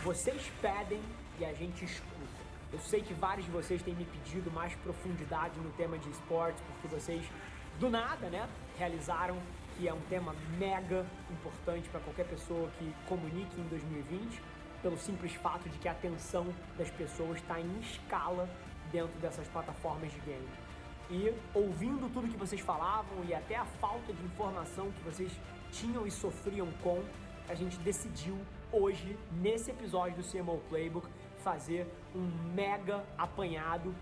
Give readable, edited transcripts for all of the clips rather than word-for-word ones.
Vocês pedem e a gente escuta. Eu sei que vários de vocês têm me pedido mais profundidade no tema de esportes, porque vocês, do nada, né, realizaram que é um tema mega importante para qualquer pessoa que comunique em 2020, pelo simples fato de que a atenção das pessoas está em escala dentro dessas plataformas de game. E ouvindo tudo que vocês falavam e até a falta de informação que vocês tinham e sofriam com, a gente decidiu hoje, nesse episódio do CMO Playbook, fazer um mega apanhado.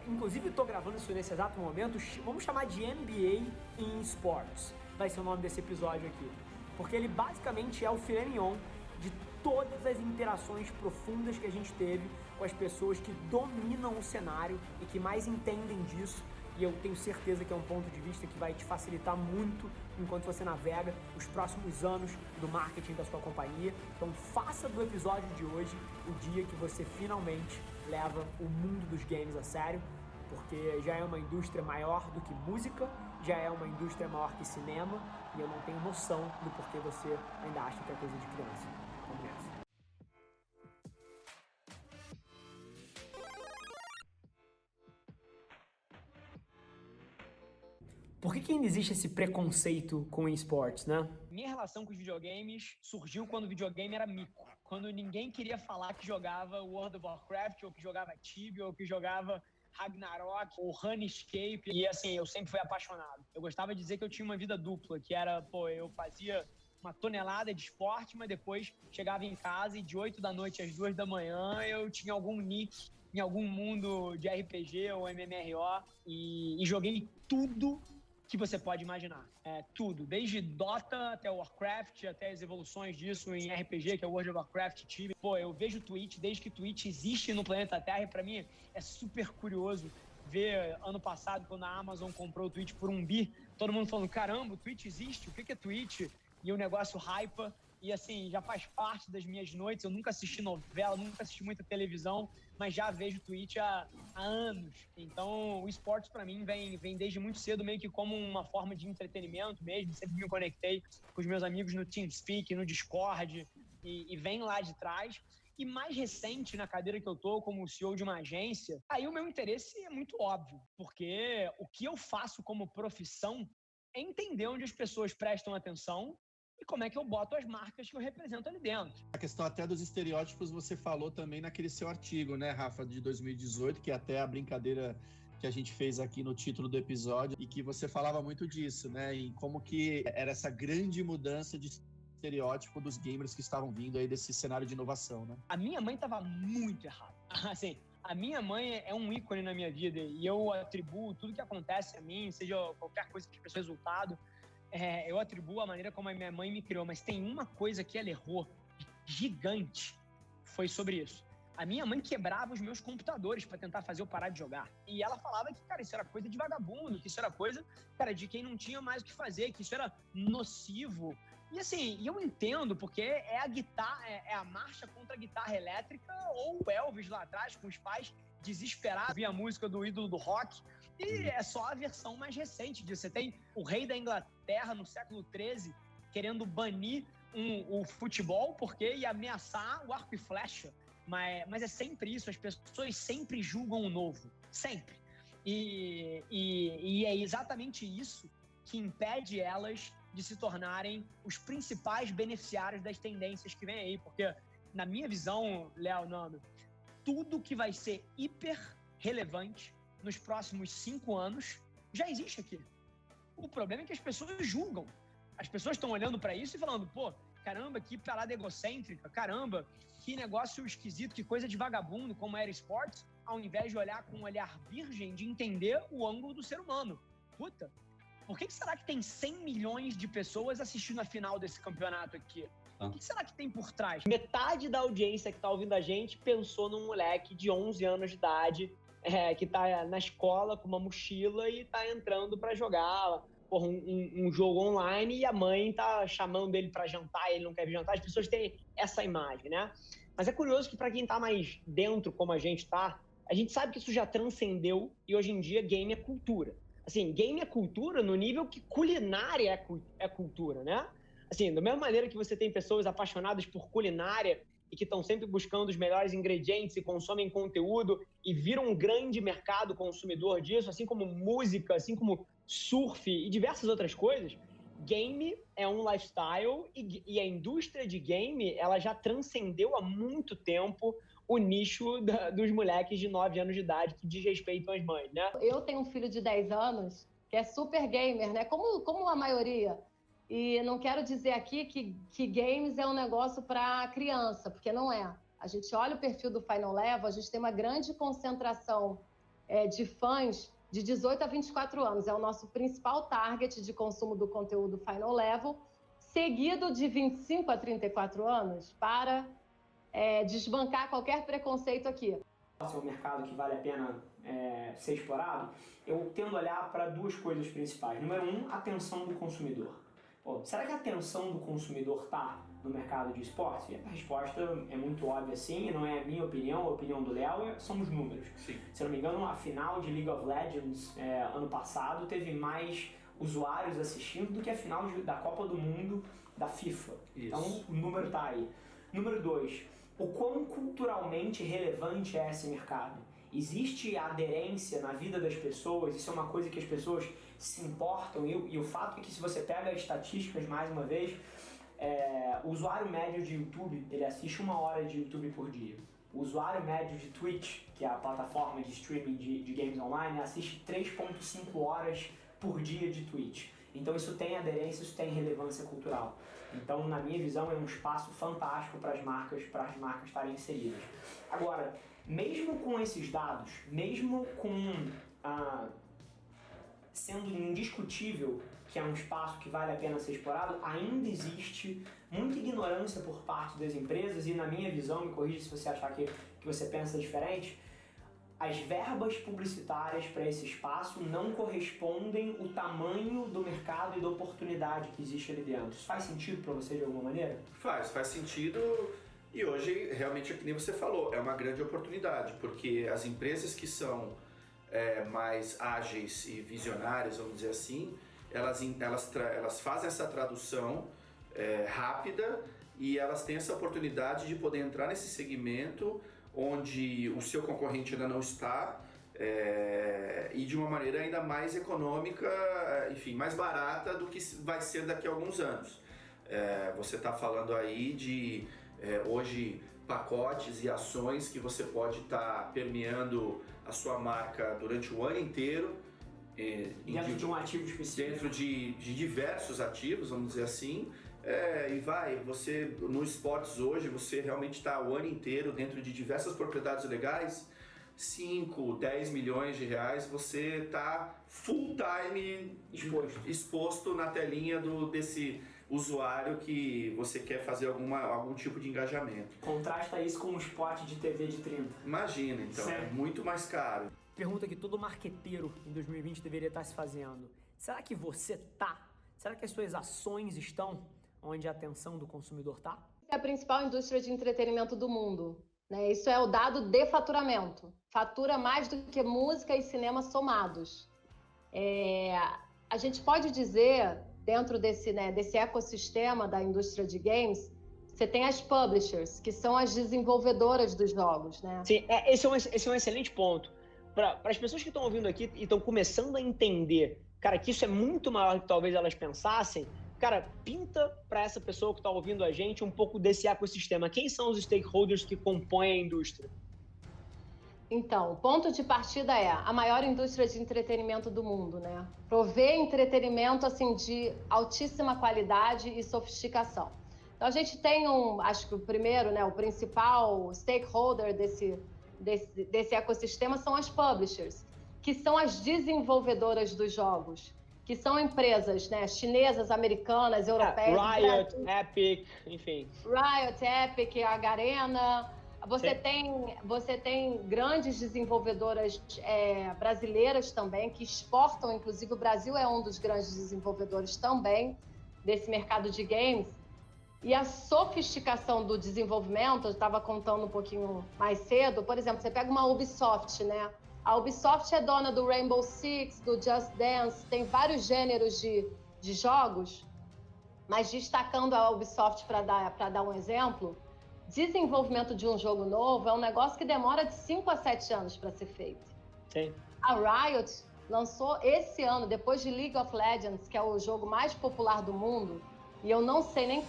Inclusive estou gravando isso nesse exato momento, vamos chamar de NBA em Sports. Vai ser o nome desse episódio aqui. Porque ele basicamente é o filé mignon de todas as interações profundas que a gente teve com as pessoas que dominam o cenário e que mais entendem disso. E eu tenho certeza que é um ponto de vista que vai te facilitar muito enquanto você navega os próximos anos do marketing da sua companhia. Então faça do episódio de hoje o dia que você finalmente leva o mundo dos games a sério, porque já é uma indústria maior do que música, já é uma indústria maior que cinema, e eu não tenho noção do porquê você ainda acha que é coisa de criança. Vamos nessa. Por que ainda existe esse preconceito com esportes, né? Minha relação com os videogames surgiu quando o videogame era mico. Quando ninguém queria falar que jogava World of Warcraft, ou que jogava Tibia, ou que jogava Ragnarok, ou RuneScape. E assim, eu sempre fui apaixonado. Eu gostava de dizer que eu tinha uma vida dupla, que era, eu fazia uma tonelada de esporte, mas depois chegava em casa e de 8 da noite às 2 da manhã eu tinha algum nick em algum mundo de RPG ou MMRO e joguei tudo que você pode imaginar. Tudo, desde Dota até Warcraft, até as evoluções disso em RPG, que é o World of Warcraft, Tibia. Eu vejo Twitch desde que Twitch existe no planeta Terra e pra mim é super curioso ver ano passado, quando a Amazon comprou o Twitch por $1 bi, todo mundo falando, caramba, o Twitch existe, o que é Twitch? E o negócio hypa. E assim, já faz parte das minhas noites. Eu nunca assisti novela, nunca assisti muita televisão, mas já vejo Twitch há anos. Então, o esportes pra mim vem desde muito cedo, meio que como uma forma de entretenimento mesmo. Sempre me conectei com os meus amigos no TeamSpeak, no Discord, e vem lá de trás. E mais recente, na cadeira que eu tô como CEO de uma agência, aí o meu interesse é muito óbvio, porque o que eu faço como profissão é entender onde as pessoas prestam atenção e como é que eu boto as marcas que eu represento ali dentro. A questão até dos estereótipos você falou também naquele seu artigo, né, Rafa, de 2018, que é até a brincadeira que a gente fez aqui no título do episódio, e que você falava muito disso, né, e como que era essa grande mudança de estereótipo dos gamers que estavam vindo aí desse cenário de inovação, né? A minha mãe estava muito errada. Assim, a minha mãe é um ícone na minha vida e eu atribuo tudo que acontece a mim, seja qualquer coisa que seja resultado, eu atribuo a maneira como a minha mãe me criou, mas tem uma coisa que ela errou gigante, foi sobre isso. A minha mãe quebrava os meus computadores para tentar fazer eu parar de jogar. E ela falava que, cara, isso era coisa de vagabundo, que isso era coisa, cara, de quem não tinha mais o que fazer, que isso era nocivo. E assim, eu entendo, porque é a guitarra, é a marcha contra a guitarra elétrica, ou o Elvis lá atrás, com os pais desesperados, ouvia a música do ídolo do rock, e é só a versão mais recente disso. Você tem o rei da Inglaterra no século XIII querendo banir o futebol porque ia ameaçar o arco e flecha. Mas é sempre isso, as pessoas sempre julgam o novo, sempre. E é exatamente isso que impede elas de se tornarem os principais beneficiários das tendências que vem aí, porque na minha visão, Léo, Nando, tudo que vai ser hiper relevante nos próximos 5 anos já existe aqui. O problema é que as pessoas julgam. As pessoas estão olhando para isso e falando, caramba, que parada egocêntrica, caramba, que negócio esquisito, que coisa de vagabundo, como era esportes, ao invés de olhar com um olhar virgem, de entender o ângulo do ser humano. Puta, por que será que tem 100 milhões de pessoas assistindo a final desse campeonato aqui? O que será que tem por trás? Metade da audiência que tá ouvindo a gente pensou num moleque de 11 anos de idade, que tá na escola com uma mochila e tá entrando para jogar um jogo online e a mãe tá chamando ele para jantar e ele não quer vir jantar. As pessoas têm essa imagem, né? Mas é curioso que para quem tá mais dentro, como a gente tá, a gente sabe que isso já transcendeu e hoje em dia game é cultura. Assim, game é cultura no nível que culinária é cultura, né? Assim, da mesma maneira que você tem pessoas apaixonadas por culinária e que estão sempre buscando os melhores ingredientes e consomem conteúdo e viram um grande mercado consumidor disso, assim como música, assim como surf e diversas outras coisas, game é um lifestyle e a indústria de game, ela já transcendeu há muito tempo o nicho dos moleques de 9 anos de idade que diz respeito às mães, né? Eu tenho um filho de 10 anos que é super gamer, né? Como a maioria. E não quero dizer aqui que games é um negócio para criança, porque não é. A gente olha o perfil do Final Level, a gente tem uma grande concentração de fãs de 18 a 24 anos. É o nosso principal target de consumo do conteúdo Final Level, seguido de 25 a 34 anos, para desbancar qualquer preconceito aqui. É um mercado que vale a pena ser explorado. Eu tendo a olhar para duas coisas principais. Número um, a atenção do consumidor. Pô, será que a atenção do consumidor está no mercado de esportes? E a resposta é muito óbvia, sim, não é a minha opinião, a opinião do Léo, são os números. Sim. Se eu não me engano, a final de League of Legends ano passado teve mais usuários assistindo do que a final da Copa do Mundo da FIFA. Isso. Então o número está aí. Número 2, o quão culturalmente relevante é esse mercado? Existe aderência na vida das pessoas? Isso é uma coisa que as pessoas se importam, e o fato é que se você pega as estatísticas, mais uma vez, o usuário médio de YouTube, ele assiste 1 hora de YouTube por dia. O usuário médio de Twitch, que é a plataforma de streaming de games online, assiste 3,5 horas por dia de Twitch. Então isso tem aderência, isso tem relevância cultural. Então, na minha visão, é um espaço fantástico para as marcas estarem inseridas. Agora, mesmo com esses dados, mesmo com sendo indiscutível que é um espaço que vale a pena ser explorado, ainda existe muita ignorância por parte das empresas e, na minha visão, me corrija se você achar que você pensa diferente, as verbas publicitárias para esse espaço não correspondem ao tamanho do mercado e da oportunidade que existe ali dentro. Isso faz sentido para você de alguma maneira? Faz sentido. E hoje, realmente, é que nem você falou, é uma grande oportunidade, porque as empresas que são mais ágeis e visionárias, vamos dizer assim, elas fazem essa tradução rápida e elas têm essa oportunidade de poder entrar nesse segmento onde o seu concorrente ainda não está e de uma maneira ainda mais econômica, enfim, mais barata do que vai ser daqui a alguns anos. Você está falando aí de hoje pacotes e ações que você pode estar permeando a sua marca durante o ano inteiro. Dentro de um ativo específico. Dentro de diversos ativos, vamos dizer assim. Você no esportes hoje, você realmente está o ano inteiro dentro de diversas propriedades legais, 5, 10 milhões de reais, você está full time exposto na telinha desse usuário que você quer fazer algum tipo de engajamento. Contrasta isso com um spot de TV de 30. Imagina, então, Certo. é muito mais caro. Pergunta que todo marqueteiro em 2020 deveria estar se fazendo. Será que você tá? Será que as suas ações estão onde a atenção do consumidor está? É a principal indústria de entretenimento do mundo, né? Isso é o dado de faturamento. Fatura mais do que música e cinema somados. A gente pode dizer, dentro desse ecossistema da indústria de games, você tem as publishers, que são as desenvolvedoras dos jogos, né? Sim, esse é um excelente ponto. Para as pessoas que estão ouvindo aqui e estão começando a entender, cara, que isso é muito maior do que talvez elas pensassem, cara, pinta para essa pessoa que está ouvindo a gente um pouco desse ecossistema. Quem são os stakeholders que compõem a indústria? Então, o ponto de partida é a maior indústria de entretenimento do mundo, né? Prover entretenimento, assim, de altíssima qualidade e sofisticação. Então, a gente tem acho que o primeiro, né, o principal stakeholder desse ecossistema são as publishers, que são as desenvolvedoras dos jogos, que são empresas, né, chinesas, americanas, europeias. Riot, Epic, enfim. Riot, Epic, a Garena. Você tem grandes desenvolvedoras brasileiras também, que exportam, inclusive o Brasil é um dos grandes desenvolvedores também desse mercado de games. E a sofisticação do desenvolvimento, eu estava contando um pouquinho mais cedo, por exemplo, você pega uma Ubisoft, né? A Ubisoft é dona do Rainbow Six, do Just Dance, tem vários gêneros de jogos, mas destacando a Ubisoft para dar um exemplo, desenvolvimento de um jogo novo é um negócio que demora de 5 a 7 anos para ser feito. Sim. A Riot lançou esse ano, depois de League of Legends, que é o jogo mais popular do mundo, e eu não sei nem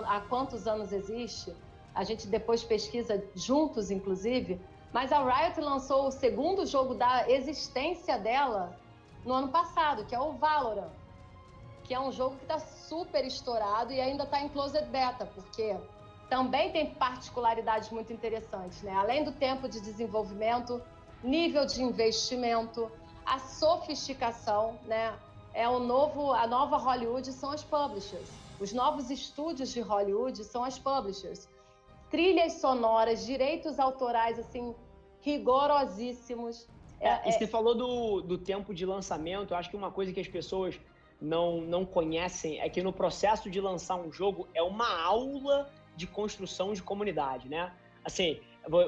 há quantos anos existe, a gente depois pesquisa juntos, inclusive, mas a Riot lançou o segundo jogo da existência dela no ano passado, que é o Valorant, que é um jogo que está super estourado e ainda está em closed beta, porque também tem particularidades muito interessantes, né? Além do tempo de desenvolvimento, nível de investimento, a sofisticação, né? A nova Hollywood são as publishers. Os novos estúdios de Hollywood são as publishers. Trilhas sonoras, direitos autorais, assim, rigorosíssimos. E você falou do tempo de lançamento. Eu acho que uma coisa que as pessoas não conhecem é que no processo de lançar um jogo é uma aula de construção de comunidade, né? Assim,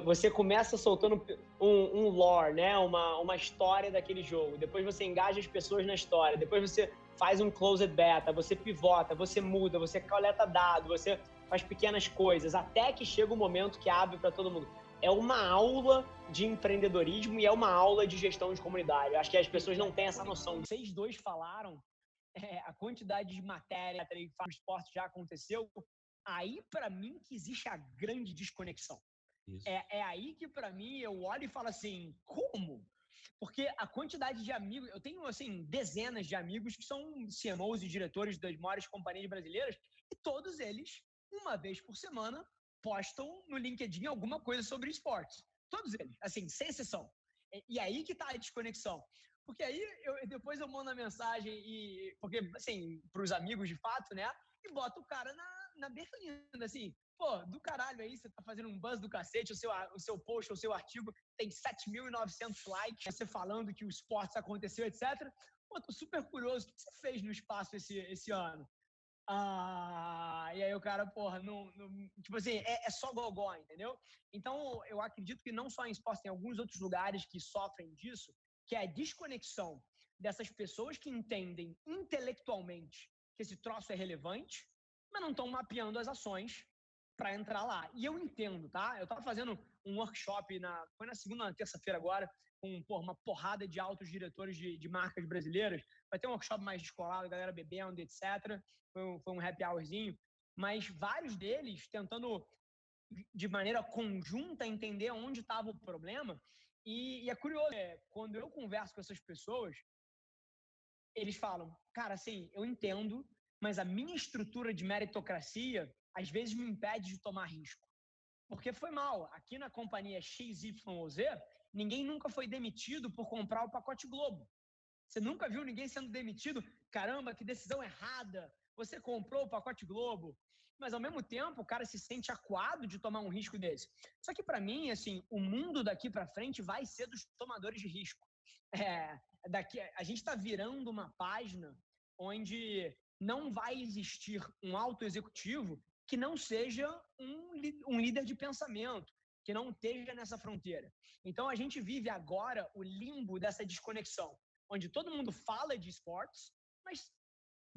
você começa soltando um lore, né? Uma história daquele jogo. Depois você engaja as pessoas na história. Depois você faz um closed beta, você pivota, você muda, você coleta dados, você faz pequenas coisas, até que chega o momento que abre para todo mundo. É uma aula de empreendedorismo e é uma aula de gestão de comunidade. Eu acho que as pessoas não têm essa noção. Vocês dois falaram a quantidade de matéria que o esporte já aconteceu. Aí, para mim, que existe a grande desconexão. Isso. É aí que, para mim, eu olho e falo assim, como? Porque a quantidade de amigos... Eu tenho, assim, dezenas de amigos que são CMOs e diretores das maiores companhias brasileiras e todos eles, uma vez por semana, postam no LinkedIn alguma coisa sobre esportes. Todos eles, assim, sem exceção. E aí que tá a desconexão. Porque aí, depois eu mando a mensagem, porque, assim, pros amigos de fato, né? E boto o cara na berlinda, assim, pô, do caralho aí, você tá fazendo um buzz do cacete, o seu post, o seu artigo tem 7.900 likes, você falando que o esporte aconteceu, etc. Pô, tô super curioso, o que você fez no espaço esse ano? E aí o cara, porra, tipo assim, é só gogó, entendeu? Então, eu acredito que não só em esporte, tem alguns outros lugares que sofrem disso, que é a desconexão dessas pessoas que entendem intelectualmente que esse troço é relevante, mas não estão mapeando as ações para entrar lá. E eu entendo, tá? Eu estava fazendo um workshop, foi na segunda ou na terça-feira agora, com uma porrada de altos diretores de marcas brasileiras. Vai ter um workshop mais descolado, a galera bebendo, etc. Foi um happy hourzinho. Mas vários deles tentando, de maneira conjunta, entender onde estava o problema. E é curioso, quando eu converso com essas pessoas, eles falam, cara, assim, eu entendo, mas a minha estrutura de meritocracia, às vezes, me impede de tomar risco. Porque foi mal. Aqui na companhia XYZ, ninguém nunca foi demitido por comprar o pacote Globo. Você nunca viu ninguém sendo demitido? Caramba, que decisão errada! Você comprou o pacote Globo. Mas, ao mesmo tempo, o cara se sente acuado de tomar um risco desse. Só que, para mim, assim, o mundo daqui para frente vai ser dos tomadores de risco. A gente está virando uma página onde não vai existir um alto executivo que não seja um líder de pensamento, que não esteja nessa fronteira. Então, a gente vive agora o limbo dessa desconexão, onde todo mundo fala de esportes, mas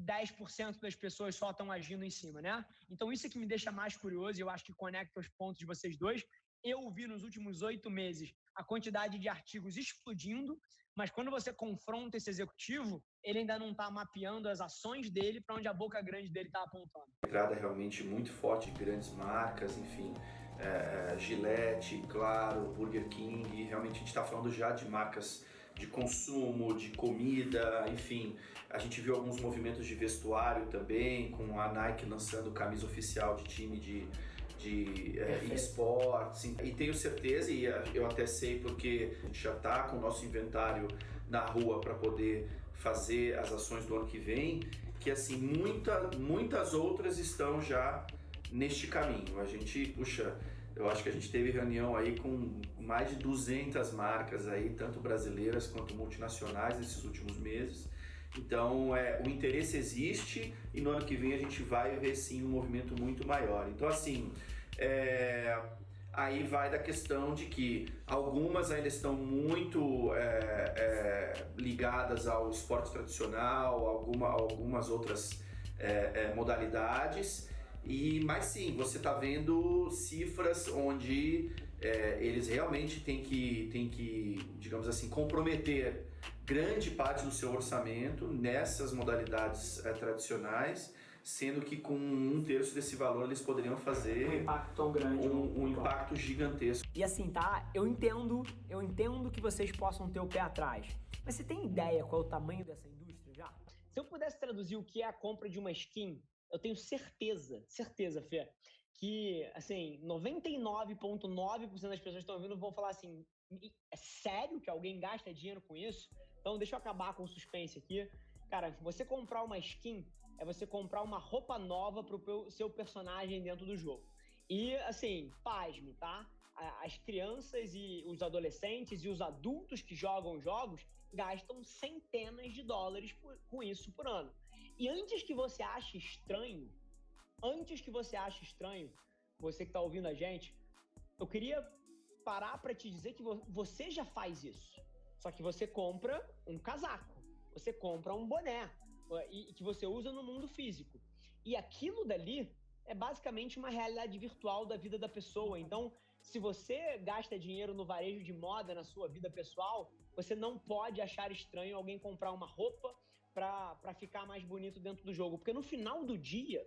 10% das pessoas só estão agindo em cima, né? Então, isso é que me deixa mais curioso e eu acho que conecta os pontos de vocês dois. Eu vi nos últimos 8 meses a quantidade de artigos explodindo, mas quando você confronta esse executivo, ele ainda não está mapeando as ações dele para onde a boca grande dele está apontando. Entrada realmente muito forte de grandes marcas, enfim, Gillette, Claro, Burger King, realmente a gente está falando já de marcas de consumo, de comida, enfim. A gente viu alguns movimentos de vestuário também, com a Nike lançando camisa oficial de time de esportes. E tenho certeza, e eu até sei porque a gente já está com o nosso inventário na rua para poder fazer as ações do ano que vem, que assim, muitas outras estão já neste caminho. A gente, eu acho que a gente teve reunião aí com mais de 200 marcas aí, tanto brasileiras quanto multinacionais nesses últimos meses. Então, o interesse existe e no ano que vem a gente vai ver sim um movimento muito maior. Então, assim, aí vai da questão de que algumas ainda estão muito ligadas ao esporte tradicional, algumas outras modalidades, Mas sim, você está vendo cifras onde eles realmente têm que, digamos assim, comprometer grande parte do seu orçamento nessas modalidades tradicionais, sendo que com 1/3 desse valor eles poderiam fazer um impacto tão grande, um impacto gigantesco. E assim, tá? Eu entendo que vocês possam ter o pé atrás, mas você tem ideia qual é o tamanho dessa indústria já? Se eu pudesse traduzir o que é a compra de uma skin, eu tenho certeza, Fê, que, assim, 99,9% das pessoas que estão ouvindo vão falar assim, é sério que alguém gasta dinheiro com isso? Então, deixa eu acabar com o suspense aqui. Cara, você comprar uma skin é você comprar uma roupa nova pro seu personagem dentro do jogo. E, assim, pasme, tá? As crianças e os adolescentes e os adultos que jogam jogos gastam centenas de dólares com isso por ano. E antes que você ache estranho, você que tá ouvindo a gente, eu queria parar para te dizer que você já faz isso. Só que você compra um casaco, você compra um boné, e que você usa no mundo físico. E aquilo dali é basicamente uma realidade virtual da vida da pessoa. Então, se você gasta dinheiro no varejo de moda na sua vida pessoal, você não pode achar estranho alguém comprar uma roupa para ficar mais bonito dentro do jogo. Porque no final do dia,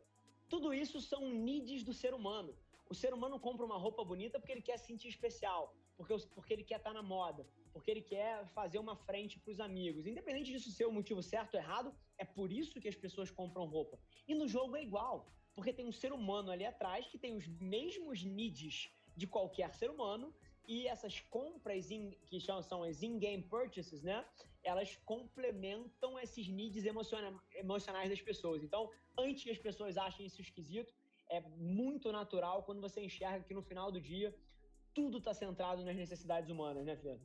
tudo isso são needs do ser humano. O ser humano compra uma roupa bonita porque ele quer se sentir especial, porque ele quer estar na moda, porque ele quer fazer uma frente para os amigos. Independente disso ser o motivo certo ou errado, é por isso que as pessoas compram roupa. E no jogo é igual, porque tem um ser humano ali atrás que tem os mesmos needs de qualquer ser humano, e essas compras que são as in-game purchases, né? Elas complementam esses needs emocionais das pessoas. Então, antes que as pessoas achem isso esquisito, é muito natural quando você enxerga que no final do dia tudo está centrado nas necessidades humanas, né, Fê?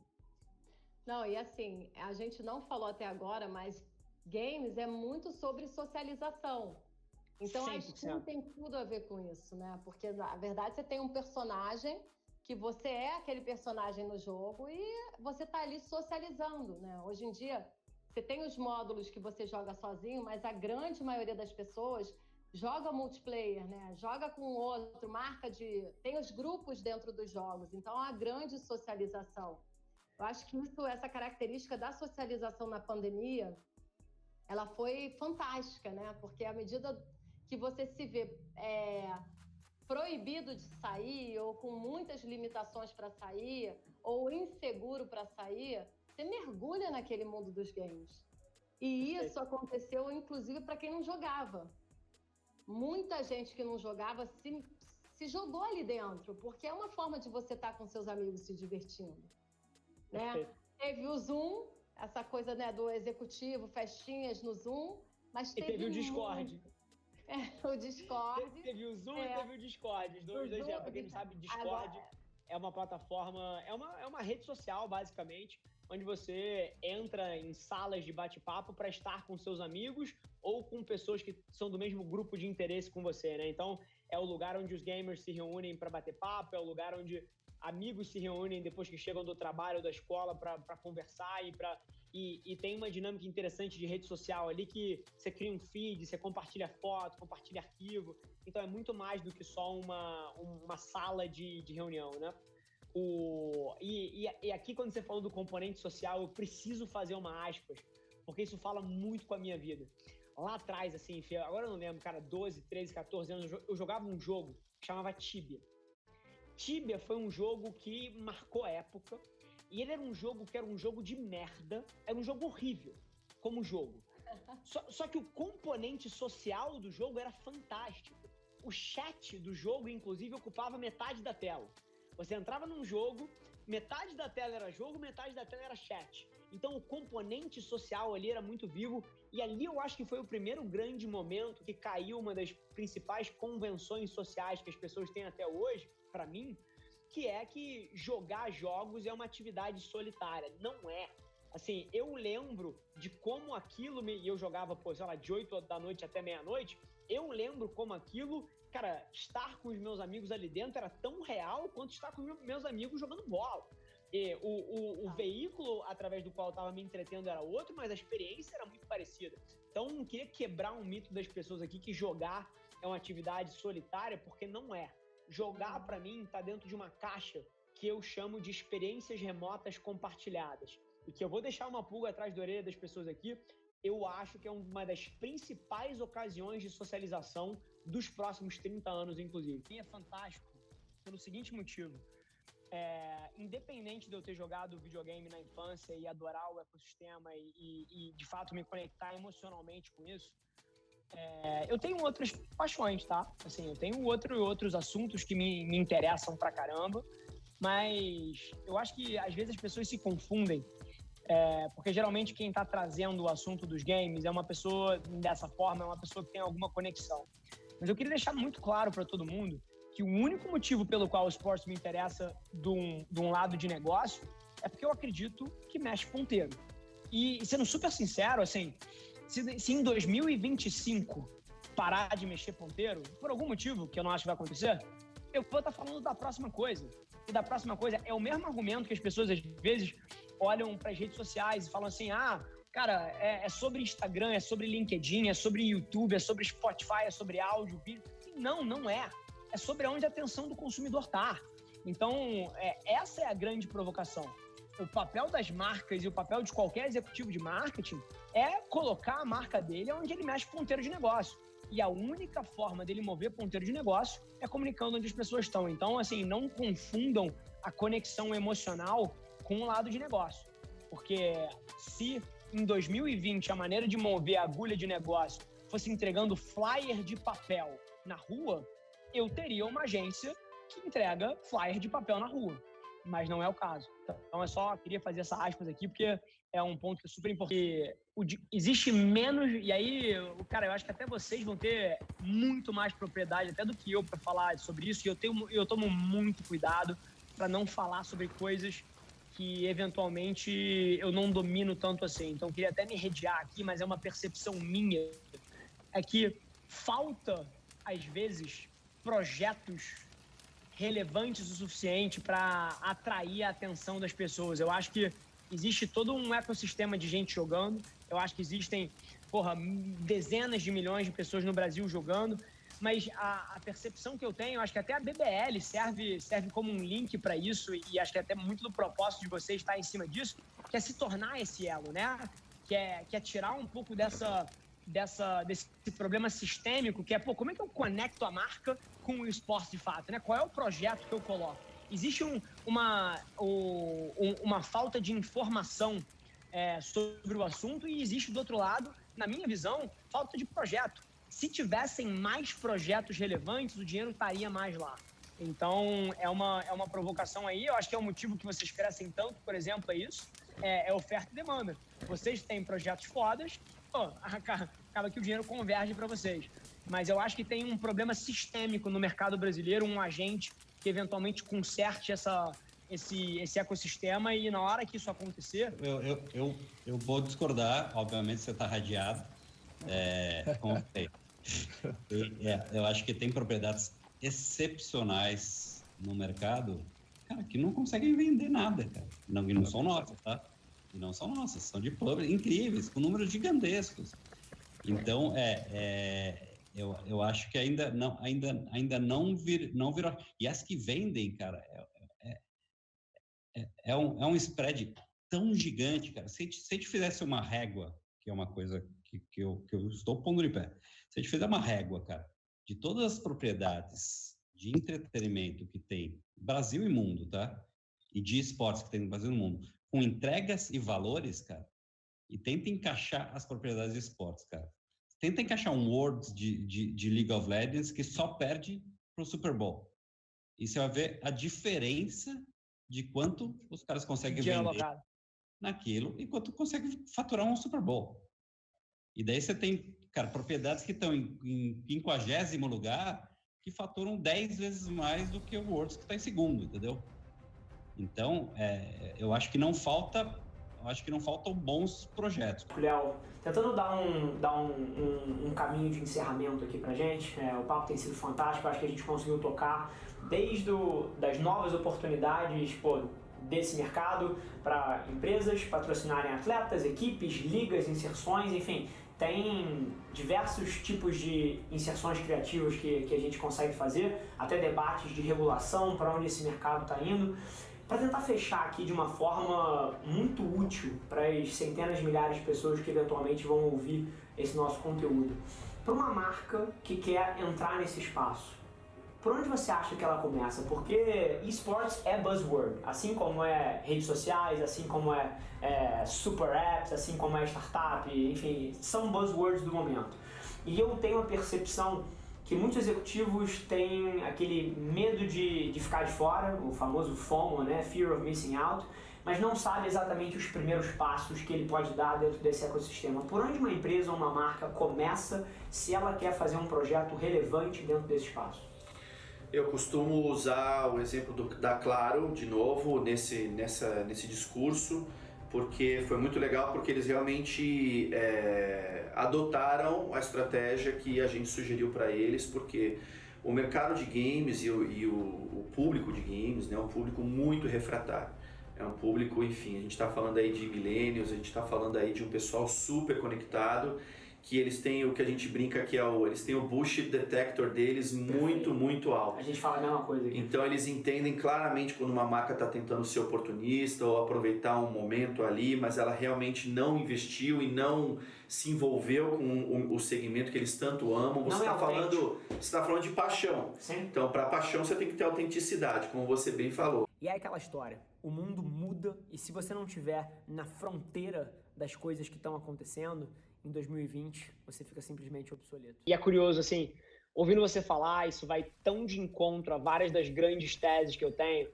Não, e assim, a gente não falou até agora, mas games é muito sobre socialização. Então, 100%. a Steam tem tudo a ver com isso, né? Porque, na verdade, você tem um personagem que você é aquele personagem no jogo e você tá ali socializando, né? Hoje em dia, você tem os módulos que você joga sozinho, mas a grande maioria das pessoas joga multiplayer, né? Joga com o outro, tem os grupos dentro dos jogos. Então, há uma grande socialização. Eu acho que essa característica da socialização na pandemia, ela foi fantástica, né? Porque à medida que você se vê proibido de sair, ou com muitas limitações para sair, ou inseguro para sair, você mergulha naquele mundo dos games. E isso aconteceu, inclusive, para quem não jogava. Muita gente que não jogava se jogou ali dentro, porque é uma forma de você estar com seus amigos se divertindo. Né? Teve o Zoom, essa coisa, né, do executivo, festinhas no Zoom, mas teve o Discord. O Discord. Teve o Zoom e teve o Discord. Os dois pra quem não sabe, Discord é uma plataforma, é uma rede social, basicamente, onde você entra em salas de bate-papo para estar com seus amigos ou com pessoas que são do mesmo grupo de interesse com você, né? Então, é o lugar onde os gamers se reúnem para bater papo, é o lugar onde amigos se reúnem depois que chegam do trabalho ou da escola para conversar e tem uma dinâmica interessante de rede social ali que você cria um feed, você compartilha foto, compartilha arquivo. Então é muito mais do que só uma sala de reunião, né? E aqui, quando você falou do componente social, eu preciso fazer uma aspas, porque isso fala muito com a minha vida. Lá atrás, assim, agora eu não lembro, cara, 12, 13, 14 anos, eu jogava um jogo que chamava Tibia. Tibia foi um jogo que marcou a época, e ele era um jogo que era um jogo de merda, era um jogo horrível como jogo. Só que o componente social do jogo era fantástico. O chat do jogo, inclusive, ocupava metade da tela. Você entrava num jogo, metade da tela era jogo, metade da tela era chat. Então o componente social ali era muito vivo, e ali eu acho que foi o primeiro grande momento que caiu uma das principais convenções sociais que as pessoas têm até hoje, para mim, que é que jogar jogos é uma atividade solitária. Não é. Assim, eu lembro de como aquilo, e eu jogava, de 8 da noite até meia-noite, eu lembro como aquilo, cara, estar com os meus amigos ali dentro era tão real quanto estar com os meus amigos jogando bola. E o veículo através do qual eu estava me entretendo era outro, mas a experiência era muito parecida. Então, não queria quebrar um mito das pessoas aqui que jogar é uma atividade solitária, porque não é. Jogar, para mim, está dentro de uma caixa que eu chamo de experiências remotas compartilhadas. E que eu vou deixar uma pulga atrás da orelha das pessoas aqui. Eu acho que é uma das principais ocasiões de socialização dos próximos 30 anos, inclusive. E é fantástico pelo seguinte motivo. Independente de eu ter jogado videogame na infância e adorar o ecossistema e de fato me conectar emocionalmente com isso, eu tenho outras paixões, tá? Assim, eu tenho outros assuntos que me interessam pra caramba, mas eu acho que às vezes as pessoas se confundem, porque geralmente quem tá trazendo o assunto dos games é uma pessoa dessa forma, é uma pessoa que tem alguma conexão. Mas eu queria deixar muito claro para todo mundo que o único motivo pelo qual o esporte me interessa de um lado de negócio é porque eu acredito que mexe ponteiro. E sendo super sincero, assim, se em 2025 parar de mexer ponteiro, por algum motivo que eu não acho que vai acontecer, eu vou estar falando da próxima coisa. E da próxima coisa é o mesmo argumento que as pessoas às vezes olham para as redes sociais e falam assim, cara, é sobre Instagram, é sobre LinkedIn, é sobre YouTube, é sobre Spotify, é sobre áudio, vídeo. Não é. É sobre onde a atenção do consumidor está. Então, essa é a grande provocação. O papel das marcas e o papel de qualquer executivo de marketing é colocar a marca dele onde ele mexe ponteiro de negócio. E a única forma dele mover ponteiro de negócio é comunicando onde as pessoas estão. Então, assim, não confundam a conexão emocional com o lado de negócio. Porque se em 2020 a maneira de mover a agulha de negócio fosse entregando flyer de papel na rua, eu teria uma agência que entrega flyer de papel na rua, mas não é o caso. Então queria fazer essa aspas aqui, porque é um ponto que é super importante. Existe menos, e aí, cara, eu acho que até vocês vão ter muito mais propriedade até do que eu para falar sobre isso, e eu tomo muito cuidado para não falar sobre coisas que eventualmente eu não domino tanto assim. Então queria até me redear aqui, mas é uma percepção minha, é que falta, às vezes, projetos relevantes o suficiente para atrair a atenção das pessoas. Eu acho que existe todo um ecossistema de gente jogando. Eu acho que existem, dezenas de milhões de pessoas no Brasil jogando. Mas a percepção que eu tenho, acho que até a BBL serve como um link para isso, e acho que até muito do propósito de você estar em cima disso, que é se tornar esse elo, né? Que é tirar um pouco desse problema sistêmico, que é, como é que eu conecto a marca com o esporte de fato, né? Qual é o projeto que eu coloco? Existe uma falta de informação sobre o assunto e existe, do outro lado, na minha visão, falta de projeto. Se tivessem mais projetos relevantes, o dinheiro estaria mais lá. Então, é uma provocação aí. Eu acho que é o motivo que vocês crescem tanto, por exemplo, é isso. É oferta e demanda. Vocês têm projetos fodas, acaba que o dinheiro converge para vocês. Mas eu acho que tem um problema sistêmico no mercado brasileiro, um agente que eventualmente conserte esse ecossistema, e na hora que isso acontecer... Eu vou discordar, obviamente você está radiado. Eu acho que tem propriedades excepcionais no mercado, cara, que não conseguem vender nada, cara. E não são nossas, tá? E não são nossas, são de publishers incríveis, com números gigantescos. Então, eu acho que ainda não virou. E as que vendem, cara, é um spread tão gigante, cara. Se a gente fizesse uma régua, que é uma coisa que eu estou pondo de pé, se a gente fizer uma régua, cara, de todas as propriedades de entretenimento que tem Brasil e mundo, tá? E de esportes que tem no Brasil e no mundo, com entregas e valores, cara, e tenta encaixar as propriedades de esportes, cara. Tenta encaixar um Worlds de League of Legends que só perde pro Super Bowl. E você vai ver a diferença de quanto os caras conseguem vender naquilo e quanto consegue faturar um Super Bowl. E daí você tem, cara, propriedades que estão em 50º lugar que faturam 10 vezes mais do que o Worlds que está em segundo, entendeu? Então, eu acho que não faltam bons projetos. Léo, tentando dar um caminho de encerramento aqui pra gente, o papo tem sido fantástico, acho que a gente conseguiu tocar desde das novas oportunidades, desse mercado para empresas patrocinarem atletas, equipes, ligas, inserções, enfim, tem diversos tipos de inserções criativas que a gente consegue fazer, até debates de regulação, para onde esse mercado está indo, para tentar fechar aqui de uma forma muito útil para as centenas de milhares de pessoas que eventualmente vão ouvir esse nosso conteúdo. Para uma marca que quer entrar nesse espaço, por onde você acha que ela começa? Porque esports é buzzword, assim como é redes sociais, assim como é super apps, assim como é startup, enfim, são buzzwords do momento. E eu tenho a percepção que muitos executivos têm aquele medo de ficar de fora, o famoso FOMO, né? Fear of Missing Out, mas não sabe exatamente os primeiros passos que ele pode dar dentro desse ecossistema. Por onde uma empresa ou uma marca começa se ela quer fazer um projeto relevante dentro desse espaço? Eu costumo usar o exemplo da Claro, de novo, nesse discurso, porque foi muito legal, porque eles realmente adotaram a estratégia que a gente sugeriu para eles, porque o mercado de games e o público de games, né, é um público muito refratário. É um público, enfim, a gente está falando aí de millennials, a gente está falando aí de um pessoal super conectado, que eles têm o que a gente brinca que eles têm o bullshit detector deles muito alto. A gente fala a mesma coisa aqui. Então eles entendem claramente quando uma marca está tentando ser oportunista ou aproveitar um momento ali, mas ela realmente não investiu e não se envolveu com o segmento que eles tanto amam. Você está falando de paixão. Sim. Então, para paixão você tem que ter autenticidade, como você bem falou. E é aquela história, o mundo muda e se você não estiver na fronteira das coisas que estão acontecendo, em 2020 você fica simplesmente obsoleto. E é curioso, assim, ouvindo você falar, isso vai tão de encontro a várias das grandes teses que eu tenho,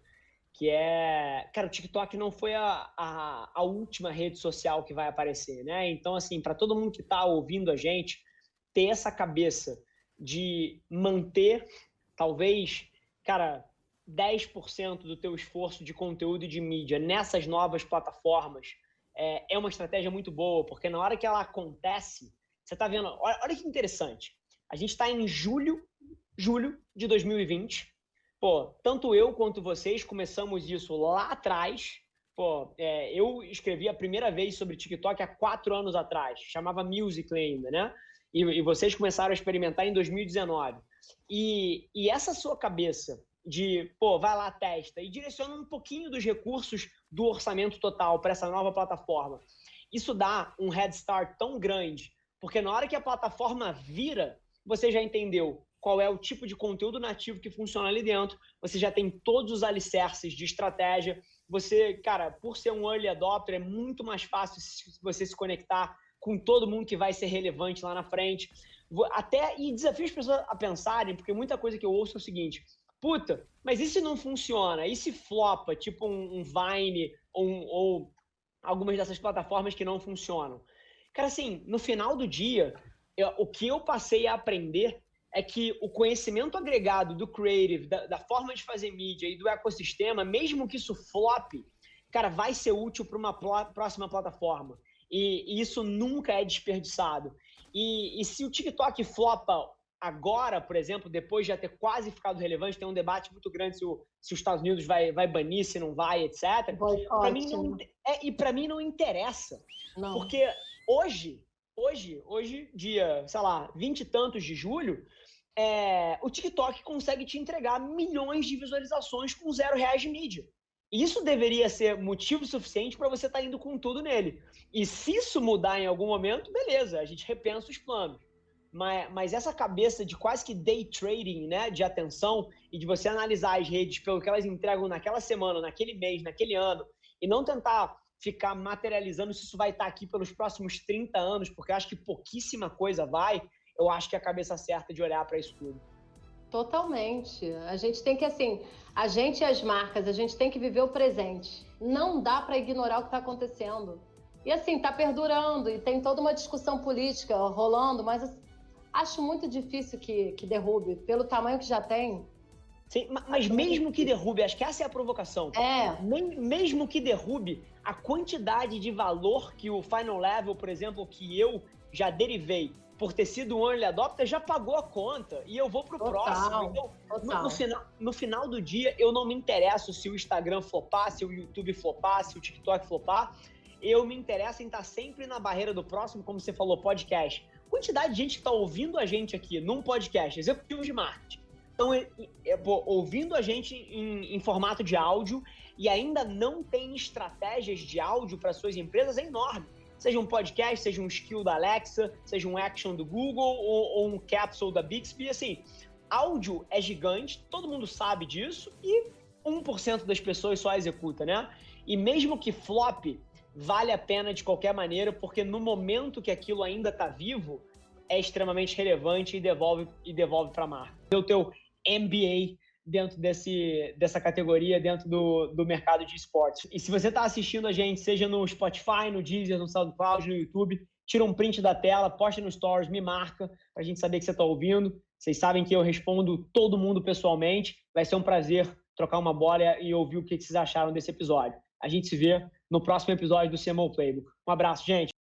que é, cara, o TikTok não foi a última rede social que vai aparecer, né? Então, assim, para todo mundo que está ouvindo a gente, ter essa cabeça de manter, talvez, cara, 10% do teu esforço de conteúdo e de mídia nessas novas plataformas é uma estratégia muito boa, porque na hora que ela acontece, você está vendo, olha que interessante, a gente está em julho de 2020, tanto eu quanto vocês começamos isso lá atrás, eu escrevi a primeira vez sobre TikTok há 4 anos atrás, chamava Musical.ly ainda, né? E vocês começaram a experimentar em 2019. E essa sua cabeça de, vai lá, testa, e direciona um pouquinho dos recursos do orçamento total para essa nova plataforma. Isso dá um head start tão grande, porque na hora que a plataforma vira, você já entendeu qual é o tipo de conteúdo nativo que funciona ali dentro, você já tem todos os alicerces de estratégia, você, cara, por ser um early adopter, é muito mais fácil você se conectar com todo mundo que vai ser relevante lá na frente. E desafio as pessoas a pensarem, porque muita coisa que eu ouço é o seguinte: puta, mas e se não funciona? E se flopa, tipo um Vine ou algumas dessas plataformas que não funcionam? Cara, assim, no final do dia, o que eu passei a aprender é que o conhecimento agregado do creative, da forma de fazer mídia e do ecossistema, mesmo que isso flope, cara, vai ser útil para uma próxima plataforma. E isso nunca é desperdiçado. E se o TikTok flopa agora, por exemplo, depois de já ter quase ficado relevante, tem um debate muito grande se os Estados Unidos vai banir, se não vai, etc. Para mim não interessa. Não. Porque hoje, dia, sei lá, 20 e tantos de julho, o TikTok consegue te entregar milhões de visualizações com R$0 de mídia. Isso deveria ser motivo suficiente para você estar indo com tudo nele. E se isso mudar em algum momento, beleza, a gente repensa os planos. Mas essa cabeça de quase que day trading, né, de atenção e de você analisar as redes pelo que elas entregam naquela semana, naquele mês, naquele ano, e não tentar ficar materializando se isso vai estar aqui pelos próximos 30 anos, porque eu acho que pouquíssima coisa vai, eu acho que é a cabeça certa de olhar para isso tudo. Totalmente. A gente tem que, assim, a gente e as marcas, a gente tem que viver o presente. Não dá para ignorar o que está acontecendo. E assim, está perdurando e tem toda uma discussão política rolando, mas acho muito difícil que derrube, pelo tamanho que já tem. Sim, mas mesmo que derrube, acho que essa é a provocação. Mesmo que derrube, a quantidade de valor que o Final Level, por exemplo, que eu já derivei por ter sido um early adopter, já pagou a conta e eu vou pro próximo. Então, no final do dia, eu não me interesso se o Instagram flopar, se o YouTube flopar, se o TikTok flopar. eu me interesso em estar sempre na barreira do próximo, como você falou, podcast. Quantidade de gente que está ouvindo a gente aqui num podcast, executivos de marketing. Então, ouvindo a gente em formato de áudio e ainda não tem estratégias de áudio para suas empresas, é enorme. Seja um podcast, seja um skill da Alexa, seja um action do Google ou um capsule da Bixby, assim, áudio é gigante, todo mundo sabe disso e 1% das pessoas só executa, né? E mesmo que flop, vale a pena de qualquer maneira, porque no momento que aquilo ainda está vivo, é extremamente relevante e devolve para a marca. O teu MBA dentro dessa categoria, dentro do mercado de esportes. E se você está assistindo a gente, seja no Spotify, no Deezer, no SoundCloud, no YouTube, tira um print da tela, posta no Stories, me marca, para a gente saber que você está ouvindo. Vocês sabem que eu respondo todo mundo pessoalmente. Vai ser um prazer trocar uma bola e ouvir o que vocês acharam desse episódio. A gente se vê no próximo episódio do CMO Playbook. Um abraço, gente!